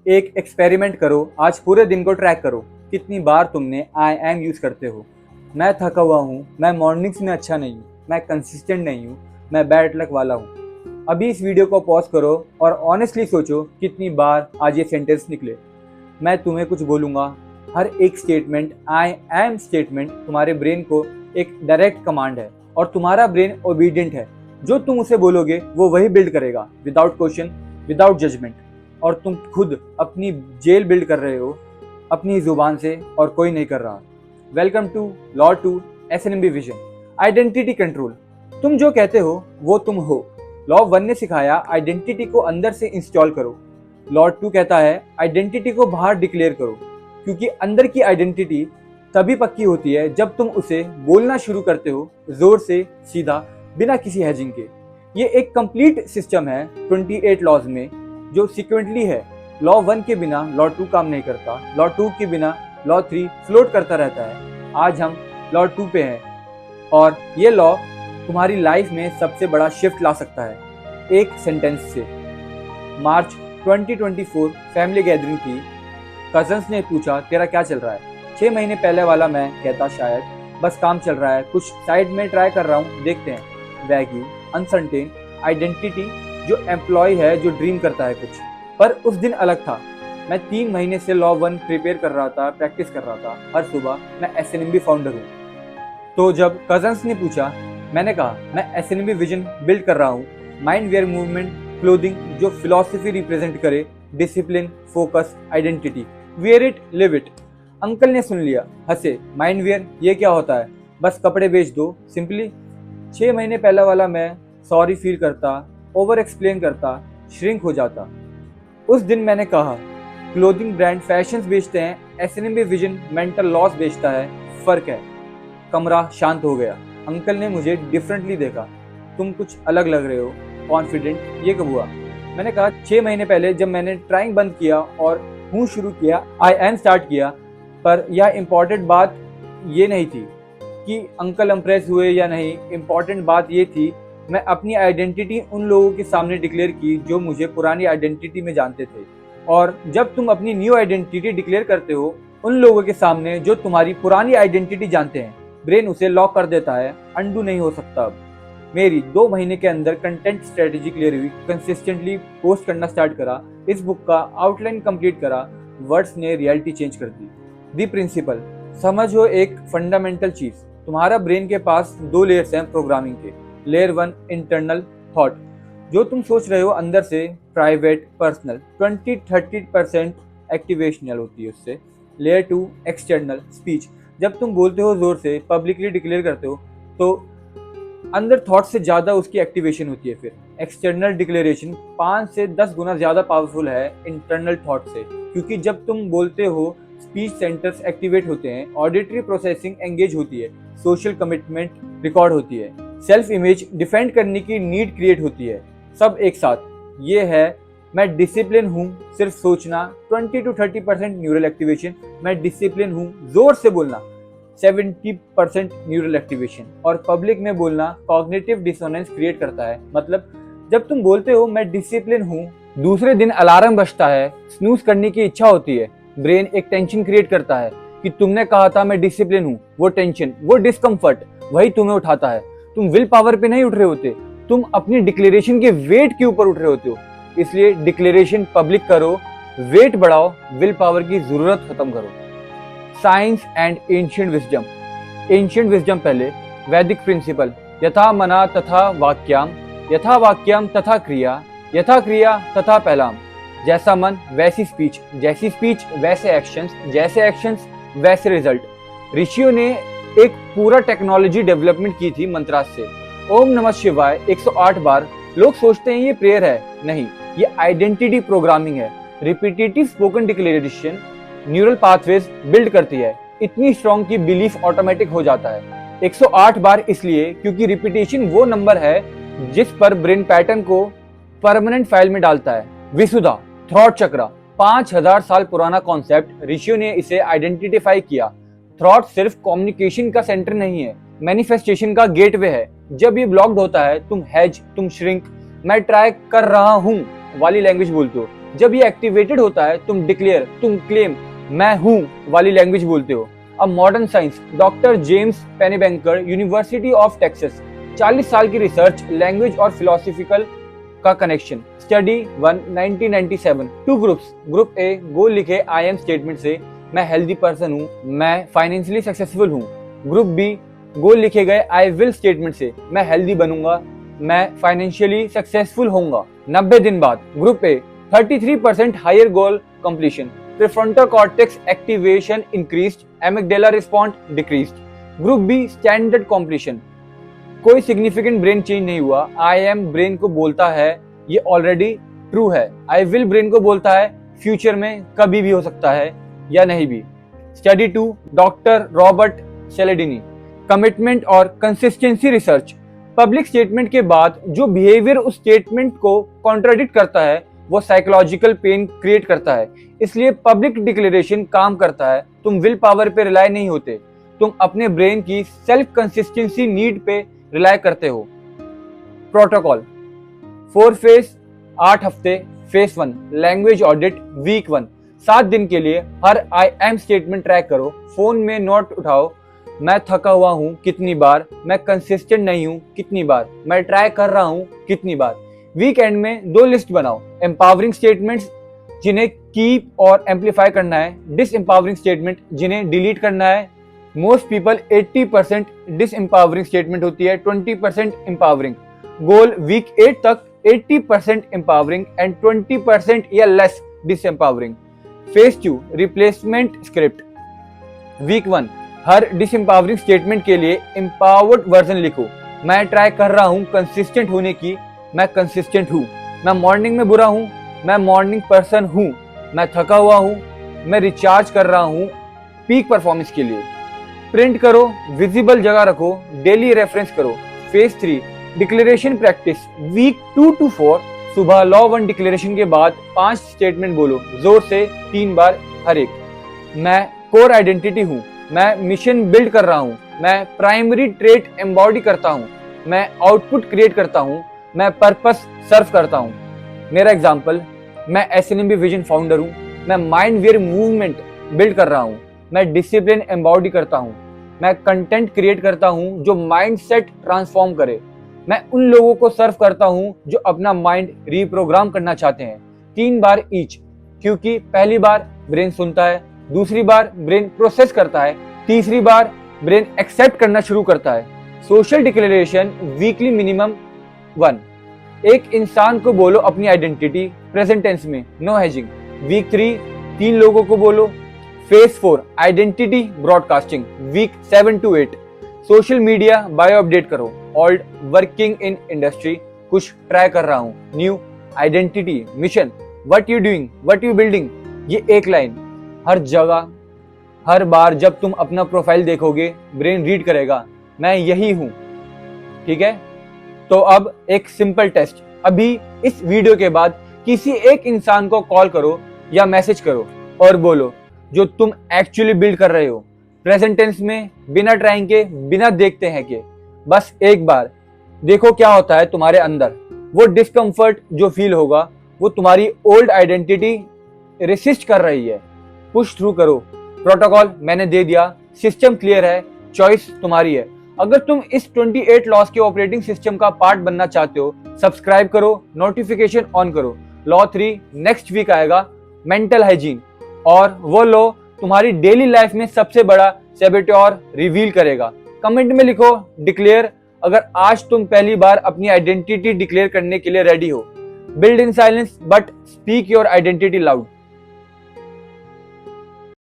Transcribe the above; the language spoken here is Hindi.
एक एक्सपेरिमेंट करो, आज पूरे दिन को ट्रैक करो, कितनी बार तुमने आई एम यूज़ करते हो। मैं थका हुआ हूँ, मैं मॉर्निंग्स में अच्छा नहीं हूँ, मैं कंसिस्टेंट नहीं हूँ, मैं बैड लक वाला हूँ। अभी इस वीडियो को पॉज करो और ऑनेस्टली सोचो कितनी बार आज ये सेंटेंस निकले। मैं तुम्हें कुछ बोलूँगा, हर एक स्टेटमेंट आई एम स्टेटमेंट तुम्हारे ब्रेन को एक डायरेक्ट कमांड है और तुम्हारा ब्रेन ओबीडियंट है। जो तुम उसे बोलोगे वो वही बिल्ड करेगा, विदाउट क्वेश्चन, विदाउट जजमेंट। और तुम खुद अपनी जेल बिल्ड कर रहे हो अपनी जुबान से और कोई नहीं कर रहा। Welcome to law 2 SNMB vision identity control. तुम जो कहते हो वो तुम हो। लॉ 1 ने सिखाया आइडेंटिटी को अंदर से इंस्टॉल करो। लॉ 2 कहता है आइडेंटिटी को बाहर डिक्लेयर करो, क्योंकि अंदर की आइडेंटिटी तभी पक्की होती है जब तुम उसे बोलना शुरू करते हो, जोर से, सीधा, बिना किसी हैजिंग के। ये एक कंप्लीट सिस्टम है 28 लॉज में जो सिक्वेंटली है। लॉ 1 के बिना लॉ 2 काम नहीं करता, लॉ 2 के बिना लॉ 3 फ्लोट करता रहता है। आज हम लॉ 2 पे हैं और ये लॉ तुम्हारी लाइफ में सबसे बड़ा शिफ्ट ला सकता है एक सेंटेंस से। मार्च 2024 फैमिली गैदरिंग थी। कजन्स ने पूछा तेरा क्या चल रहा है। 6 महीने पहले वाला मैं कहता शायद बस काम चल रहा है, कुछ साइड में ट्राई कर रहा हूँ, देखते हैं। वैग्यू, अनसर्टेन, आइडेंटिटी जो एम्प्लॉय है जो ड्रीम करता है कुछ। पर उस दिन अलग था। मैं 3 महीने से लॉ 1 प्रिपेयर कर रहा था, प्रैक्टिस कर रहा था। हर सुबह मैं एसएनएमबी फाउंडर हूँ। तो जब कजन्स ने पूछा, मैंने कहा मैं एसएनएमबी विजन बिल्ड कर रहा हूँ। माइंड वेयर मूवमेंट क्लोथिंग जो फिलॉसफी रिप्रेजेंट करे, discipline, focus, identity, wear it, live it. Uncle ने सुन लिया, हंसे। माइंड वेयर ये क्या होता है? बस कपड़े बेच दो, सिंपली। 6 महीने पहले वाला मैं सॉरी फील करता, ओवर एक्सप्लेन करता, श्रिंक हो जाता। उस दिन मैंने कहा क्लोथिंग ब्रांड फैशंस बेचते हैं, एसएनएमबी विजन मेंटल लॉस बेचता है, फर्क है। कमरा शांत हो गया। अंकल ने मुझे डिफरेंटली देखा। तुम कुछ अलग लग रहे हो, कॉन्फिडेंट, ये कब हुआ? मैंने कहा 6 महीने पहले जब मैंने ट्राइंग बंद किया और हूँ शुरू किया, आई एम स्टार्ट किया। पर यह इम्पॉर्टेंट बात ये नहीं थी कि अंकल इम्प्रेस हुए या नहीं। इम्पॉर्टेंट बात ये थी मैं अपनी आइडेंटिटी उन लोगों के सामने डिक्लेयर की जो मुझे पुरानी आइडेंटिटी में जानते थे। और जब तुम अपनी न्यू आइडेंटिटी डिक्लेयर करते हो उन लोगों के सामने जो तुम्हारी पुरानी आइडेंटिटी जानते हैं, ब्रेन उसे लॉक कर देता है, अंडू नहीं हो सकता अब। मेरी 2 महीने के अंदर कंटेंट स्ट्रेटेजी क्लियर हुई, कंसिस्टेंटली पोस्ट करना स्टार्ट करा, इस बुक का आउटलाइन कंप्लीट करा। वर्ड्स ने रियलिटी चेंज कर दी। दी प्रिंसिपल, समझो एक फंडामेंटल चीज, तुम्हारा ब्रेन के पास 2 लेयर्स हैं प्रोग्रामिंग के। लेयर 1 इंटरनल थॉट, जो तुम सोच रहे हो अंदर से, प्राइवेट, पर्सनल, 20-30% एक्टिवेशनल होती है उससे। लेयर 2 एक्सटर्नल स्पीच, जब तुम बोलते हो जोर से, पब्लिकली डिक्लेयर करते हो, तो अंदर थॉट से ज्यादा उसकी एक्टिवेशन होती है। फिर एक्सटर्नल डिक्लेरेशन 5 से 10 गुना ज्यादा पावरफुल है इंटरनल थॉट से, क्योंकि जब तुम बोलते हो स्पीच सेंटर्स एक्टिवेट होते हैं, ऑडिटरी प्रोसेसिंग एंगेज होती है, सोशल कमिटमेंट रिकॉर्ड होती है, सेल्फ इमेज डिफेंड करने की नीड क्रिएट होती है, सब एक साथ। ये है मैं डिसिप्लिन हूँ, सिर्फ सोचना 20-30% न्यूरल एक्टिवेशन। मैं डिसिप्लिन हूँ, जोर से बोलना 70% न्यूरल एक्टिवेशन। और पब्लिक में बोलना कॉग्निटिव डिसोनेंस क्रिएट करता है। मतलब जब तुम बोलते हो मैं डिसिप्लिन हूँ, दूसरे दिन अलार्म बजता है, स्नूज करने की इच्छा होती है, ब्रेन एक टेंशन क्रिएट करता है कि तुमने कहा था मैं डिसिप्लिन हूँ। वो टेंशन, वो डिस्कम्फर्ट, वही तुम्हें उठाता है। तुम विल पावर पे नहीं उठ रहे होते, तुम अपनी डिक्लेरेशन के वेट के ऊपर उठ रहे होते हो। इसलिए डिक्लेरेशन पब्लिक करो, वेट बढ़ाओ, विल पावर की जरूरत खत्म करो। Science and ancient wisdom. Ancient wisdom पहले, वैदिक प्रिंसिपल, यथा मना तथा वाक्याम, यथा वाक्याम तथा क्रिया, यथा क्रिया तथा पैलाम। जैसा मन वैसी स्पीच, जैसी स्पीच वैसे एक्शंस, जैसे एक्शंस वैसे रिजल्ट। ऋषियों ने एक पूरा टेक्नोलॉजी डेवलपमेंट की थी मंत्रा से। ओम नमः शिवाय 108 बार। लोग सोचते हैं ये प्रेयर है, नहीं, ये आइडेंटिटी प्रोग्रामिंग है। Repetitive spoken declaration neural pathways build करती है, इतनी स्ट्रॉन्ग कि बिलीफ ऑटोमेटिक हो जाता है। 108 बार इसलिए क्योंकि रिपीटेशन वो नंबर है जिस पर ब्रेन पैटर्न को परमानेंट फाइल में डालता है। विसुधा, थ्रॉट चक्र, 5000 साल पुराना कॉन्सेप्ट, ऋषियों ने इसे आइडेंटिफाई किया। थ्रॉट सिर्फ कम्युनिकेशन का सेंटर नहीं है, मैनिफेस्टेशन का गेटवे है। जब ये ब्लॉक्ड होता है, तुम हैज, तुम श्रिंक, मैं ट्राई कर रहा हूं वाली लैंग्वेज बोलते हो। जब ये एक्टिवेटेड होता है तुम डिक्लेयर, तुम क्लेम, मैं हूं वाली लैंग्वेज बोलते हो। अब modern science, doctor James Pennebaker, university of Texas, 40 साल की रिसर्च, लैंग्वेज और फिलोसफिकल का connection. Study 1 1997, 2 groups. Group A goal लिखे आई एम स्टेटमेंट से, मैं हेल्दी पर्सन हूँ, मैं फाइनेंशियली सक्सेसफुल हूँ। ग्रुप बी गोल लिखे गए आई विल स्टेटमेंट से, मैं हेल्दी बनूंगा, मैं फाइनेंशियली सक्सेसफुल होऊंगा 90 दिन बाद। Group A 33% higher goal completion, prefrontal cortex activation increased, amygdala response decreased. Group B standard completion, कोई सिग्निफिकेंट ब्रेन चेंज नहीं हुआ। आई एम ब्रेन को बोलता है ये ऑलरेडी ट्रू है, आई विल ब्रेन को बोलता है फ्यूचर में कभी भी हो सकता है या नहीं भी। स्टडी 2, डॉक्टर रॉबर्ट सेलेडिनी, कमिटमेंट और कंसिस्टेंसी रिसर्च। पब्लिक स्टेटमेंट के बाद जो बिहेवियर उस स्टेटमेंट को कॉन्ट्राडिक्ट करता है वो साइकोलॉजिकल पेन क्रिएट करता है, इसलिए पब्लिक डिक्लेरेशन काम करता है। तुम विल पावर पे रिलाय नहीं होते, तुम अपने ब्रेन की सेल्फ कंसिस्टेंसी नीड पे रिलाय करते हो। प्रोटोकॉल 4 फेज 8 हफ्ते। फेज 1 लैंग्वेज ऑडिट, वीक 1 7 दिन के लिए हर आई एम स्टेटमेंट ट्रैक करो, फोन में नोट उठाओ, मैं थका हुआ हूँ कितनी बार, मैं कंसिस्टेंट नहीं हूँ कितनी बार, मैं ट्राई कर रहा हूँ कितनी बार। वीकेंड में 2 लिस्ट बनाओ, एम्पावरिंग स्टेटमेंट्स जिन्हें कीप और एम्पलीफाई करना है, डिसएम्पावरिंग स्टेटमेंट जिन्हें डिलीट करना है। मोस्ट पीपल 80% डिसएम्पावरिंग स्टेटमेंट होती है, 20% एम्पावरिंग। गोल वीक 8 तक 80% एम्पावरिंग एंड 20% या less disempowering. Phase 2 replacement script. Week 1 हर डिसएम्पावरिंग स्टेटमेंट के लिए एम्पावर्ड वर्जन लिखो, मैं ट्राई कर रहा हूँ कंसिस्टेंट होने की, मैं कंसिस्टेंट हूँ, मैं मॉर्निंग में बुरा हूँ, मैं मॉर्निंग पर्सन हूँ, मैं थका हुआ हूँ, मैं रिचार्ज कर रहा हूँ पीक परफॉर्मेंस के लिए। प्रिंट करो, विजिबल जगह रखो, डेली रेफरेंस करो। Phase 3 declaration practice. Week 2 to 4 सुबह लॉ 1 डिक्लेरेशन के बाद 5 स्टेटमेंट बोलो, जोर से 3 बार हर एक। मैं कोर आइडेंटिटी हूँ, मैं मिशन बिल्ड कर रहा हूँ, मैं प्राइमरी ट्रेट एम्बॉडी करता हूँ, मैं आउटपुट क्रिएट करता हूँ, मैं पर्पस सर्व करता हूँ। मेरा एग्जाम्पल, मैं एसएनएमबी विजन फाउंडर हूँ, मैं माइंड वेयर मूवमेंट बिल्ड कर रहा हूँ, मैं डिसिप्लिन एम्बॉडी करता हूँ, मैं कंटेंट क्रिएट करता हूँ जो माइंड सेट ट्रांसफॉर्म करे, मैं उन लोगों को सर्व करता हूँ जो अपना माइंड रीप्रोग्राम करना चाहते हैं। 3 बार ईच, क्योंकि पहली बार ब्रेन सुनता है, दूसरी बार ब्रेन प्रोसेस करता है, तीसरी बार ब्रेन एक्सेप्ट करना शुरू करता है। Social declaration weekly minimum 1। एक इंसान को बोलो अपनी आइडेंटिटी, प्रेजेंट टेंस में, नो हेजिंग। वीक 3 3 लोगों को बोलो। Phase 4 identity broadcasting, week 7 to 8। Social media bio update करो, ओल्ड वर्किंग इन इंडस्ट्री, कुछ ट्राई कर रहा हूँ, new identity mission, what you doing, what you building. ये एक लाइन हर जगह, हर बार जब तुम अपना प्रोफाइल देखोगे ब्रेन रीड करेगा, मैं यही हूं। ठीक है, तो अब एक सिंपल टेस्ट, अभी इस वीडियो के बाद किसी एक इंसान को कॉल करो या मैसेज करो और बोलो जो तुम एक्चुअली बिल्ड कर रहे हो, प्रेजेंट टेंस में, बिना ट्राइंग के, बिना देखते हैं कि। बस एक बार देखो क्या होता है तुम्हारे अंदर। वो डिस्कम्फर्ट जो फील होगा वो तुम्हारी ओल्ड आइडेंटिटी रेसिस्ट कर रही है, पुश थ्रू करो। प्रोटोकॉल मैंने दे दिया, सिस्टम क्लियर है, चॉइस तुम्हारी है। अगर तुम इस 28 लॉस के ऑपरेटिंग सिस्टम का पार्ट बनना चाहते हो, सब्सक्राइब करो, नोटिफिकेशन ऑन करो। लॉ 3 नेक्स्ट वीक आएगा, मेंटल हाइजीन, और वो लॉ तुम्हारी डेली लाइफ में सबसे बड़ा सैबोटोर रिवील करेगा। कमेंट में लिखो डिक्लेयर, अगर आज तुम पहली बार अपनी आइडेंटिटी डिक्लेयर करने के लिए रेडी हो। Build in silence but speak your identity loud.